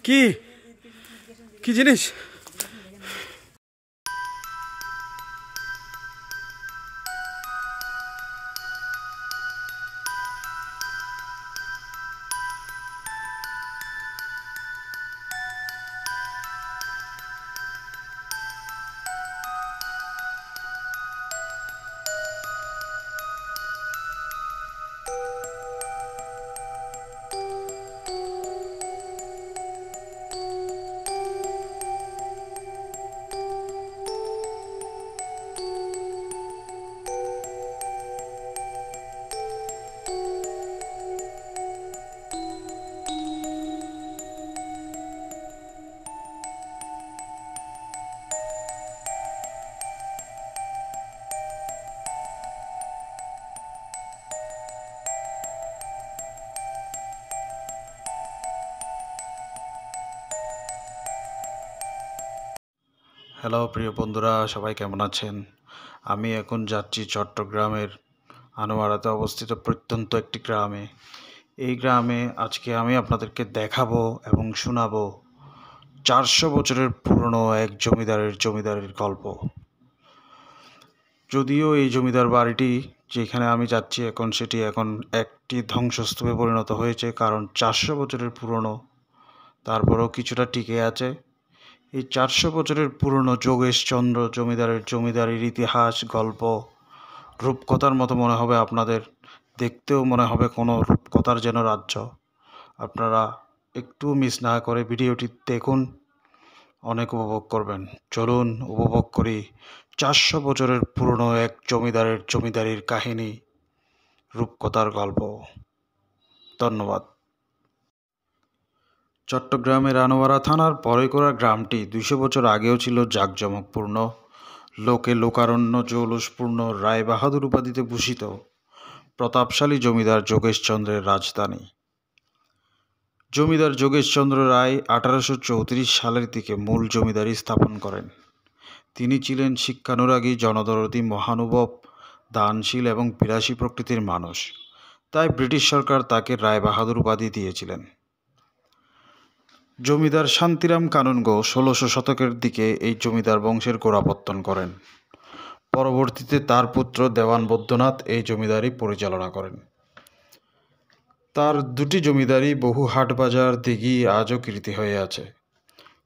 কি কি জিনিস? হ্যালো প্রিয় বন্ধুরা, সবাই কেমন আছেন? আমি এখন যাচ্ছি চট্টগ্রামের আনোয়ারাতে অবস্থিত প্রত্যন্ত একটি গ্রামে। এই গ্রামে আজকে আমি আপনাদেরকে দেখাবো এবং শোনাবো 400 বছরের পুরনো এক জমিদারের গল্প। যদিও এই জমিদার বাড়িটি যেখানে আমি যাচ্ছি এখন, সেটি এখন একটি ধ্বংসস্তূপে পরিণত হয়েছে, কারণ 400 বছরের পুরনো, তারপরেও কিছুটা টিকে আছে। এই 400 বছরের পুরনো যোগেশচন্দ্র জমিদারির ইতিহাস, গল্প রূপকথার মতো মনে হবে আপনাদের, দেখতেও মনে হবে কোনো রূপকথার যেন রাজ্য। আপনারা একটু মিস না করে ভিডিওটি দেখুন, অনেক উপভোগ করবেন। চলুন উপভোগ করি 400 বছরের পুরনো এক জমিদারির কাহিনী, রূপকথার গল্প। ধন্যবাদ। চট্টগ্রামের আনোয়ারা থানার বড়ইকোড়া গ্রামটি 200 বছর আগেও ছিল জাঁকজমকপূর্ণ, লোকে লোকারণ্য, জৌলুসপূর্ণ, রায় বাহাদুর উপাধিতে ভূষিত প্রতাপশালী জমিদার যোগেশচন্দ্রের রাজধানী। জমিদার যোগেশচন্দ্র রায় 1834 সালের দিকে মূল জমিদারি স্থাপন করেন। তিনি ছিলেন শিক্ষানুরাগী, জনদরদী, মহানুভব, দানশীল এবং বিলাসী প্রকৃতির মানুষ। তাই ব্রিটিশ সরকার তাকে রায় বাহাদুর উপাধি দিয়েছিলেন। জমিদার শান্তিরাম কানুনগো 1600 শতকের দিকে এই জমিদার বংশের গোড়াপত্তন করেন। পরবর্তীতে তার পুত্র দেওয়ান বৈদ্যনাথ এই জমিদারি পরিচালনা করেন। তার দুটি জমিদারি, বহু হাট, বাজার, দিঘি আজও কীর্তি হয়ে আছে।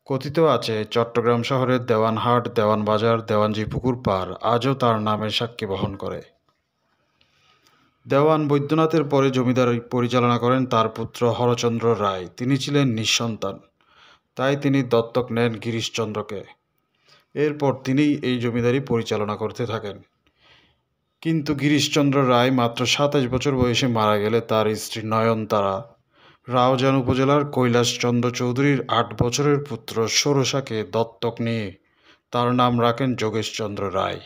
কথিত আছে চট্টগ্রাম শহরের দেওয়ানহাট, দেওয়ান বাজার, দেওয়ানজি পুকুর পাড় আজও তার নামের সাক্ষী বহন করে। দেওয়ান বৈদ্যনাথের পরে জমিদারি পরিচালনা করেন তার পুত্র হরচন্দ্র রায়। তিনি ছিলেন নিঃসন্তান, তাই তিনি দত্তক নেন গিরিশচন্দ্রকে। এরপর তিনি এই জমিদারি পরিচালনা করতে থাকেন। কিন্তু গিরিশচন্দ্র রায় মাত্র 27 বছর বয়সে মারা গেলে তার স্ত্রী নয়নতারা রাউজান উপজেলার কৈলাসচন্দ্র চৌধুরীর 8 বছরের পুত্র ষোড়শাকে দত্তক নিয়ে তার নাম রাখেন যোগেশচন্দ্র রায়।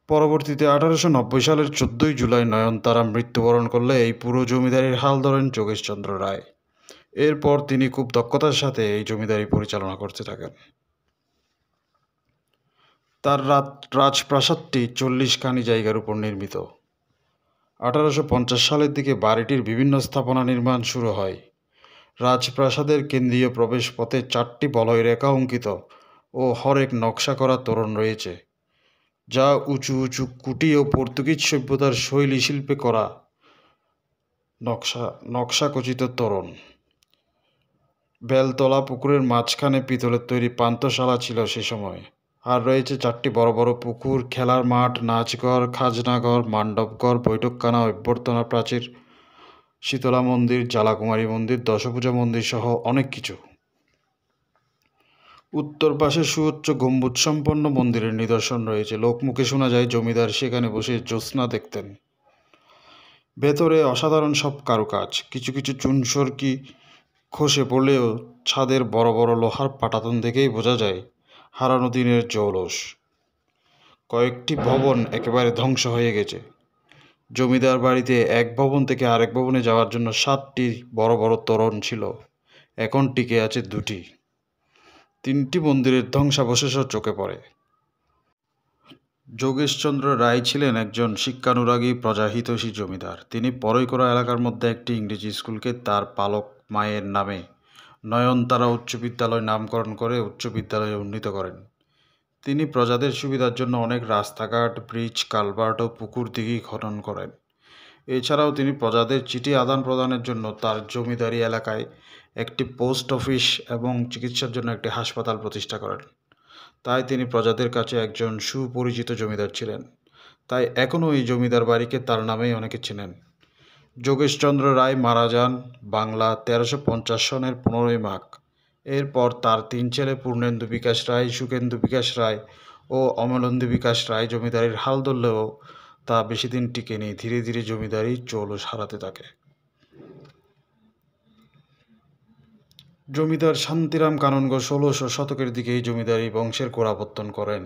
পরবর্তীতে 1890 সালের 14 জুলাই নয়নতারা মৃত্যুবরণ করলে এই পুরো জমিদারির হাল ধরেন যোগেশচন্দ্র রায়। এরপর তিনি খুব দক্ষতার সাথে এই জমিদারি পরিচালনা করতে থাকেন। তার রাজপ্রাসাদটি 40 খানি জায়গার উপর নির্মিত। 1850 সালের দিকে বাড়িটির বিভিন্ন স্থাপনা নির্মাণ শুরু হয়। রাজপ্রাসাদের কেন্দ্রীয় প্রবেশপথে 4টি বলয় রেখা অঙ্কিত ও হরেক নকশা করা তোরণ রয়েছে, যা উঁচু উঁচু কুটি ও পর্তুগিজ সভ্যতার শৈলী শিল্পে করা নকশাখচিত তোরণ। বেলতলা পুকুরের মাঝখানে পিতলের তৈরি পান্থশালা ছিল সে সময়। আর রয়েছে 4টি বড় বড় পুকুর, খেলার মাঠ, নাচঘর, খাজনাঘর, মান্ডবঘর, বৈঠকখানা, অভ্যর্থনা প্রাচীর, শীতলা মন্দির, জ্বালাকুমারী মন্দির, দশপূজা মন্দির সহ অনেক কিছু। উত্তর পাশে সুউচ্চ গম্বুজ সম্পন্ন মন্দিরের নিদর্শন রয়েছে। লোকমুখে শোনা যায় জমিদার সেখানে বসে জ্যোৎস্না দেখতেন। ভেতরে অসাধারণ সব কারুকাজ। কিছু কিছু চুনসরকি খসে পড়লেও ছাদের বড় বড় লোহার পাটাতন দেখেই বোঝা যায় হারানো দিনের জৌলস। কয়েকটি ভবন একেবারে ধ্বংস হয়ে গেছে। জমিদার বাড়িতে এক ভবন থেকে আরেক ভবনে যাওয়ার জন্য 7টি বড় বড় তোরণ ছিল, এখন টিকে আছে 2টি। 3টি মন্দিরের ধ্বংসাবশেষও চোখে পড়ে। যোগেশচন্দ্র রায় ছিলেন একজন শিক্ষানুরাগী প্রজাহিতৈষী জমিদার। তিনি পরৈকড়া এলাকার মধ্যে একটি ইংরেজি স্কুলকে তার পালক মায়ের নামে নয়নতারা উচ্চ বিদ্যালয় নামকরণ করে উচ্চ বিদ্যালয়ে উন্নীত করেন। তিনি প্রজাদের সুবিধার জন্য অনেক রাস্তাঘাট, ব্রিজ, কালভার্ট ও পুকুর দিঘি খনন করেন। এছাড়াও তিনি প্রজাদের চিঠি আদান প্রদানের জন্য তার জমিদারি এলাকায় একটি পোস্ট অফিস এবং চিকিৎসার জন্য একটি হাসপাতাল প্রতিষ্ঠা করেন। তাই তিনি প্রজাদের কাছে একজন সুপরিচিত জমিদার ছিলেন। তাই এখনও এই জমিদার বাড়িকে তার নামেই অনেকে চেনেন। যোগেশচন্দ্র রায় মারা যান বাংলা 1350 সনের 15ই মাঘ। এরপর তার 3 ছেলে পূর্ণেন্দু বিকাশ রায়, সুখেন্দু বিকাশ রায় ও অমলেন্দু বিকাশ রায় জমিদারির হাল ধরলেও তা বেশি দিন টিকেনি। ধীরে ধীরে জমিদারি চৌলস হারাতে থাকে। জমিদার শান্তিরাম কানুনগো 1600 শতকের দিকে এই জমিদারি বংশের গোড়াপত্তন করেন।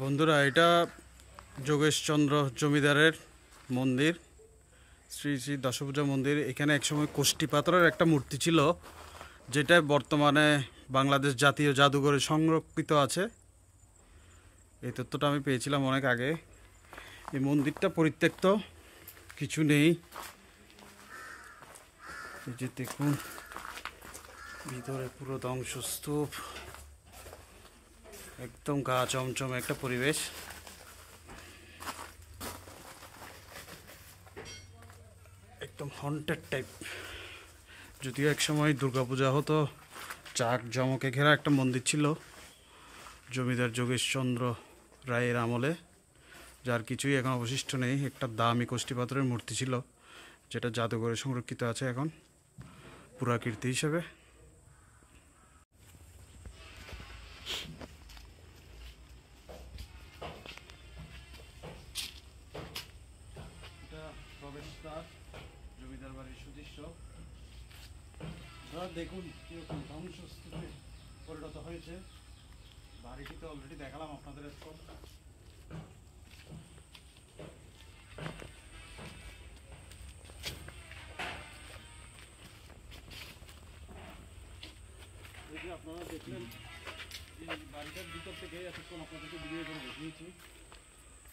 বন্ধুরা, এটা যোগেশচন্দ্র জমিদারের মন্দির, শ্রী শ্রী দশভুজা মন্দির। এখানে একসময় কোষ্ঠী পাথরের একটা মূর্তি ছিল, যেটা বর্তমানে বাংলাদেশ জাতীয় জাদুঘরে সংরক্ষিত আছে। এই তথ্যটা আমি পেয়েছিলাম অনেক আগে। এই মন্দিরটা পরিত্যক্ত, কিছু নেই। এই যে দেখুন, ভিতরে পুরো ধ্বংসস্তূপ, একদম গা চমচমে একটা পরিবেশ। একদম হন্টেড টাইপ। যদিও একসময় দুর্গাপূজা হতো, চাক জমকে ঘেরা একটা মন্দির ছিল জমিদার যোগেশচন্দ্র রায়ের আমলে, যার কিছুই এখন অবশিষ্ট নেই। একটা দামি কোষ্ঠী পাথরের মূর্তি ছিল, যেটা জাদুঘরে সংরক্ষিত আছে এখন পুরাকীর্তি হিসেবে। এটা প্রবেশদ্বার, জমিদার বাড়ির সুদৃশ্য। দেখুন কিরকম ধ্বংসস্তূপে পরিণত হয়েছে। বাড়িটি তো অলরেডি দেখালাম আপনাদের। এই যে আপনারা দেখলেন, এই বাড়িটার ভিতর থেকে এতক্ষণ আপনাদেরকে ভিডিও করে দেখিয়েছি।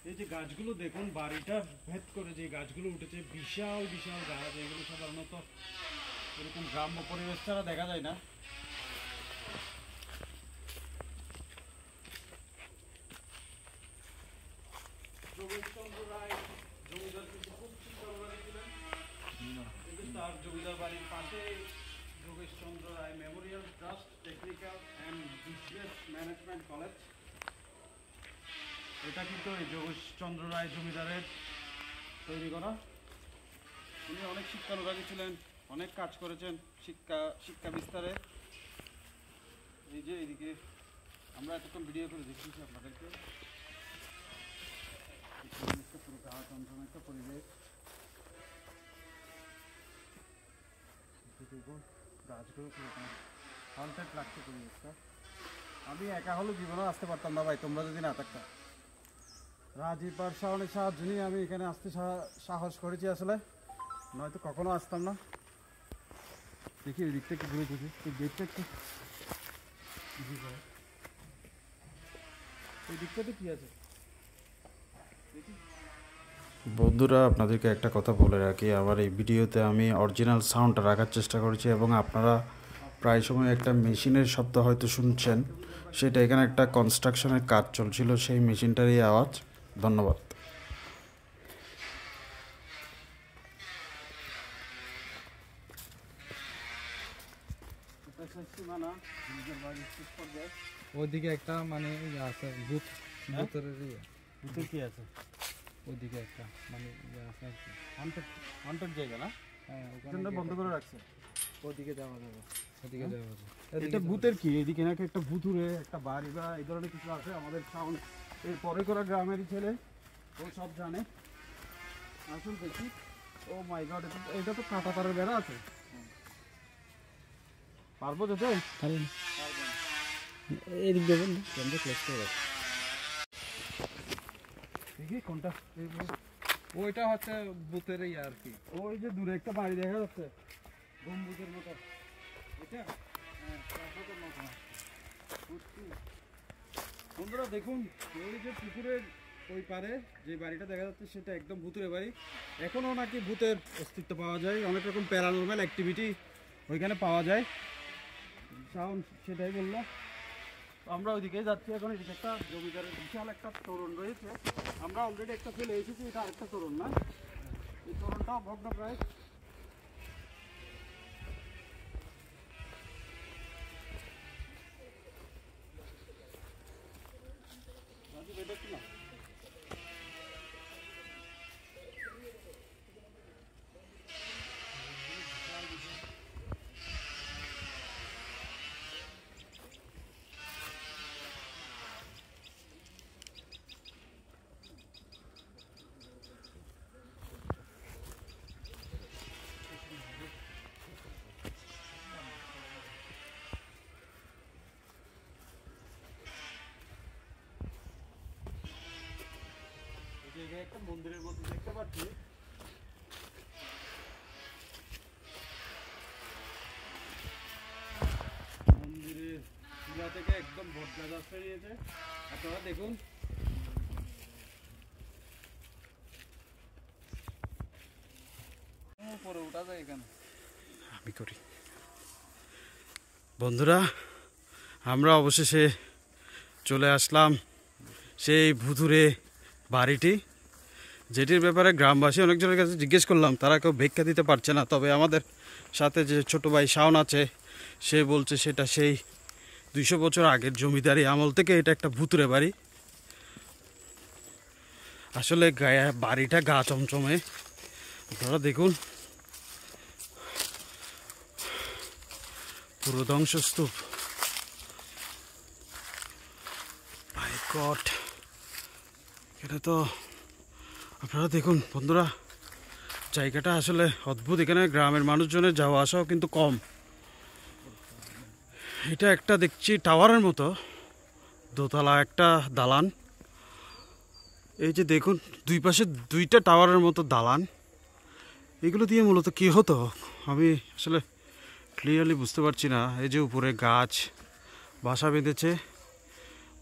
এই যে গাছগুলো দেখুন, বাড়িটা ভেদ করে যে গাছগুলো উঠেছে, বিশাল বিশাল গাছ। এগুলো সাধারণত এরকম গ্রাম্য পরিবেশ ছাড়া দেখা যায় না। যোগেশচন্দ্র রায় জমিদার কিন্তু খুব চিন্তাভাবনা ছিলেন। কিন্তু তার জমিদার বাড়ির পাশে Jogeshchandra Roy memorial trust, technical and business management college. এটা কিন্তু এই যোগেশচন্দ্র রায় জমিদারের তৈরি করা। উনি অনেক শিক্ষানুরাগী ছিলেন, অনেক কাজ করেছেন শিক্ষা বিস্তারে। এই যে এইদিকে আমরা এতক্ষণ ভিডিও করে দেখিয়েছি আপনাদেরকে। পুরো গা চমচম একটা পরিবেশ। গাছগুলো কিরকম হন্টেড লাগছে পরিবেশটা। আমি একা হলে জীবনেও আসতে পারতাম না ভাই, তোমরা যদি না থাকতাম। রাজীব আর শাওনের সাহায্য নিয়ে আমি এখানে আসতে সাহস করেছি আসলে, নয়তো কখনো আসতাম না। দেখি এই দিকটা একটু ঘুরে দেখি, এই গেটটা একটু এই দিকটাতে কি আছে দেখি। বন্ধুরা, আপনাদেরকে একটা কথা বলে রাখি, আমার এই ভিডিওতে আমি অরিজিনাল সাউন্ডটা রাখার চেষ্টা করেছি এবং আপনারা প্রায় সময় একটা মেশিনের শব্দ হয়তো শুনছেন। সেটা এখানে একটা কনস্ট্রাকশনের কাজ চলছিল, সেই মেশিনটারই আওয়াজ। ধন্যবাদ। ওইদিকে একটা মানে আছে ভূত, ভূতের ভূতের কি আছে ওইদিকে একটা মানে আছে হন্টেড জায়গা না? হ্যাঁ, ওখানে বন্ধ করে রাখছে। ওইদিকে যাওয়া যাবে, ওইদিকে যাওয়া যাবে। এটা ভূতের কি? এদিকে নাকি একটা ভূতুরে একটা বাড়ি বা এই ধরনের কিছু আছে। আমাদের সাউন্ড এর পরে করা গ্রামেরই ছেলে, ও সব জানে। আসুন দেখি। ও মাই গড, এটা তো কাঁটা তারের বেড়া আছে। পারবো যেতে? এদিক দেবেন না, ক্যামেরা ক্লোজ করে রাখ। দেখি কোনটা। ওইটা হচ্ছে ভূতের আর কি। ওই যে দূরে একটা বাড়ি দেখা যাচ্ছে গম্বুজের মতো, এটা বন্ধুরা দেখুন, ওই যে পুকুরের ওই পারে যে বাড়িটা দেখা যাচ্ছে সেটা একদম ভূতের বাড়ি। এখনও নাকি ভূতের অস্তিত্ব পাওয়া যায়, অনেক রকম প্যারানর্মাল অ্যাক্টিভিটি ওইখানে পাওয়া যায়। সাউন্ড সেটাই বললো। আমরা ওইদিকে যাচ্ছি এখন। এদিকে একটা জমিদারের বিশাল একটা তোরণ রয়েছে, আমরা অলরেডি একটা ফেলে এসেছি, এটা আরেকটা তোরণ না, এই তোরণটা ভগ্ন প্রায়। একটা মন্দিরের মধ্যে দেখতে পাচ্ছি, মন্দিরের চূড়া থেকে একদম বট গাছ আসতে দিয়েছে। আপনারা দেখুন, উপরে উঠা যায় এখানে। আমি করি। বন্ধুরা, আমরা অবশেষে চলে আসলাম সেই ভুতুরে বাড়িটি, যেটির ব্যাপারে গ্রামবাসী অনেকজনের কাছে জিজ্ঞেস করলাম, তারা কেউ ভিক্ষা দিতে পারছে না। তবে আমাদের সাথে যে ছোট ভাই শাওন আছে, সে বলছে সেটা সেই 200 বছর আগের জমিদারি আমল থেকে এটা একটা ভুতুরে বাড়ি। আসলে বাড়িটা গা চমচমে। আপনারা দেখুন, পুরো ধ্বংসস্তূপ। মাই গড, এটা তো আপনারা দেখুন বন্ধুরা, জায়গাটা আসলে অদ্ভুত। এখানে গ্রামের মানুষজনের যাওয়া আসাও কিন্তু কম। এটা একটা দেখছি টাওয়ারের মতো, দোতলা একটা দালান। এই যে দেখুন, দুই পাশে দুইটা টাওয়ারের মতো দালান। এগুলো দিয়ে মূলত কী হতো আমি আসলে ক্লিয়ারলি বুঝতে পারছি না। এই যে উপরে গাছ বাসা বেঁধেছে,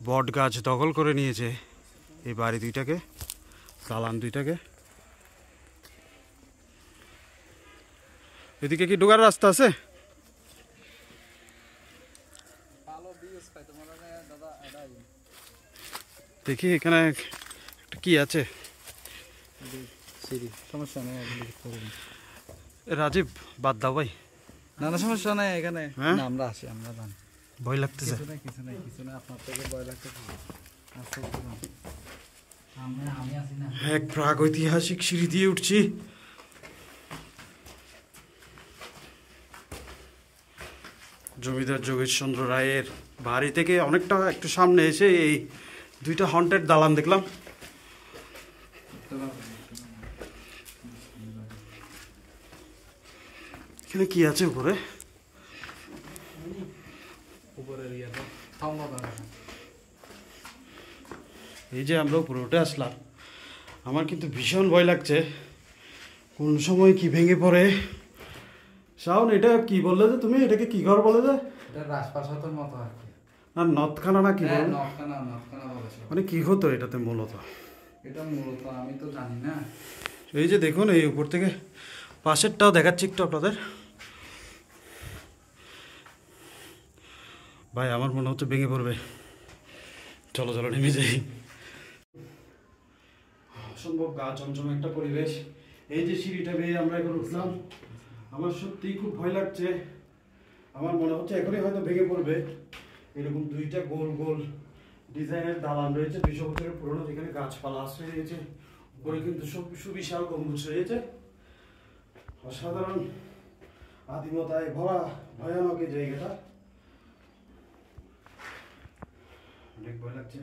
বট গাছ দখল করে নিয়েছে এই বাড়ি দুইটাকে, দালান দুইটাকে। এদিকে কি ঢোকার রাস্তা আছে? দেখি এখানে একটা কি আছে। সমস্যা নেই, রাজীব বাদ দাও ভাই। না না সমস্যা নেই এখানে। হ্যাঁ? না, আমরা আসি, আমরা জানি। ভয় লাগতেছে। কিছু নেই, আপনার থেকে ভয় লাগতেছে। আমি আসি না। এক প্রাগৈতিহাসিক সিঁড়ি দিয়ে উঠছি। জমিদার যোগেশচন্দ্র রায়ের বাড়ি থেকে অনেকটা একটু সামনে এসে এই দুইটা হন্টেড দালান দেখলাম। এখানে কি আছে উপরে? এই যে আমরা উপরে উঠে আসলাম, আমার কিন্তু ভীষণ ভয় লাগছে, কোন সময় কি ভেঙে পড়ে। শাওন, এটা কি বললে যে তুমি? এটাকে কি ঘর বলে যে? এটা রাজপ্রাসাদের মতো আর কি। না, নথখানা না কি বলে? নথখানা বলেছে। মানে কি হতো এটাতে মূলত? এটা মূলত আমি তো জানি না। এই যে দেখুন, এই উপর থেকে পাশেরটাও দেখাচ্ছি একটু আপনাদের। ভাই আমার মনে হচ্ছে ভেঙে পড়বে। চলো চলো নেমে যাই। অসম্ভব গা চমচমে একটা পরিবেশ। এই যে সিঁড়িটা বেয়ে আমরা এখন উঠলাম, আমার সত্যিই খুব ভয় লাগছে। আমার মনে হচ্ছে এখনই হয়তো ভেঙে পড়বে। এরকম দুইটা গোল গোল ডিজাইনের দালান রয়েছে, 200 বছরের পুরনো, যেখানে গাছপালা আশ্রয় রয়েছে। উপরে কিন্তু সুবিশাল গম্বুজ রয়েছে। অসাধারণ আদিমতায় ভরা ভয়ানক এই জায়গাটা। অনেক ভয় লাগছে।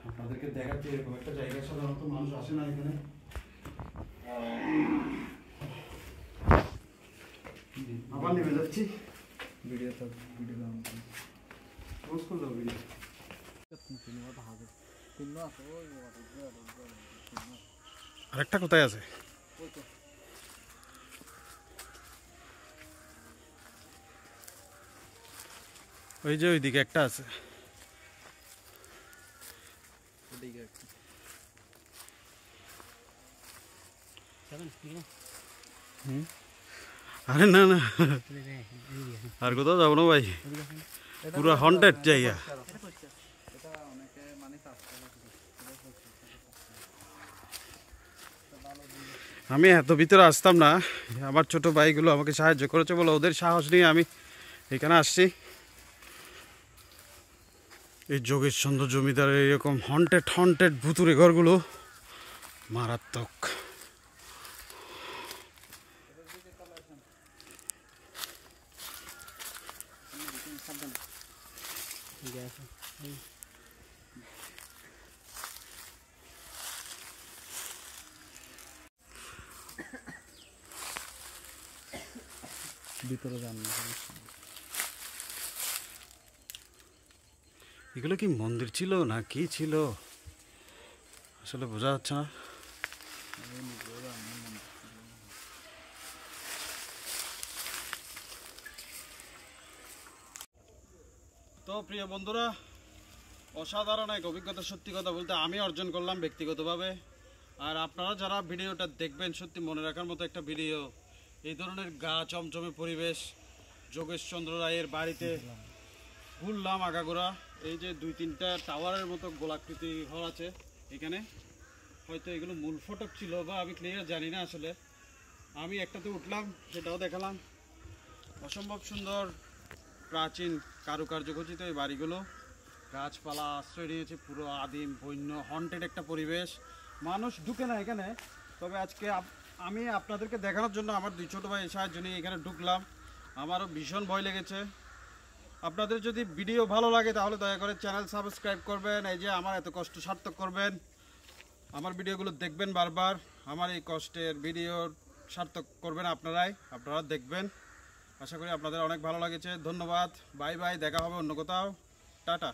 আপনাদেরকে দেখাচ্ছি, এরকম একটা জায়গায় সাধারণত মানুষ আসে না এখানে। আবার নেমে যাচ্ছি। ভিডিও আরেকটা কোথায় আছে? ওই যে ওইদিকে একটা আছে। আরে না না, আর কোথাও যাবো না ভাই, পুরো হন্টেড জায়গা। আমি এত ভিতরে আসতাম না, আমার ছোট ভাইগুলো আমাকে সাহায্য করেছে বলে ওদের সাহস নিয়ে আমি এখানে আসছি। এই যোগেশচন্দ্র জমিদারের এরকম হন্টেড ভুতুরে ঘরগুলো মারাত্মক। ভিতরে যান না। এগুলো কি মন্দির ছিল না কি ছিল আসলে বোঝা যাচ্ছে না। তো প্রিয় বন্ধুরা, অসাধারণ এক অভিজ্ঞতা, সত্যি কথা বলতে আমি অর্জন করলাম ব্যক্তিগতভাবে। আর আপনারা যারা ভিডিওটা দেখবেন, সত্যি মনে রাখার মতো একটা ভিডিও। এই ধরনের গা চমচমে পরিবেশ, যোগেশচন্দ্র রায়ের বাড়িতে ঘুরলাম আগাগোড়া। এই যে 2-3টা টাওয়ারের মতো গোলাকৃতি ঘর আছে এখানে, হয়তো এগুলো মূল ফটক ছিল বা আমি ক্লিয়ার জানি না। আসলে আমি একটাতে উঠলাম, সেটাও দেখালাম। অসম্ভব সুন্দর প্রাচীন কারুকার্য খচিত এই বাড়িগুলো, গাছপালা আশ্রয় নিয়েছে, পুরো আদিম বন্য হন্টেড একটা পরিবেশ। মানুষ ঢুকে না এখানে, তবে আজকে আমি আপনাদেরকে দেখানোর জন্য আমার 2 ছোটো ভাই সাহায্য নিয়ে এখানে ঢুকলাম। আমারও ভীষণ ভয় লেগেছে। আপনাদের যদি ভিডিও ভালো লাগে তাহলে দয়া করে চ্যানেল সাবস্ক্রাইব করবেন, এই যে আমার এত কষ্ট সার্থক করবেন, আমার ভিডিওগুলো দেখবেন বারবার। আমার এই কষ্টের ভিডিও সার্থক করবেন আপনারা দেখবেন। আশা করি আপনাদের অনেক ভালো লেগেছে। ধন্যবাদ, বাই বাই, দেখা হবে অন্য কোথাও, টাটা।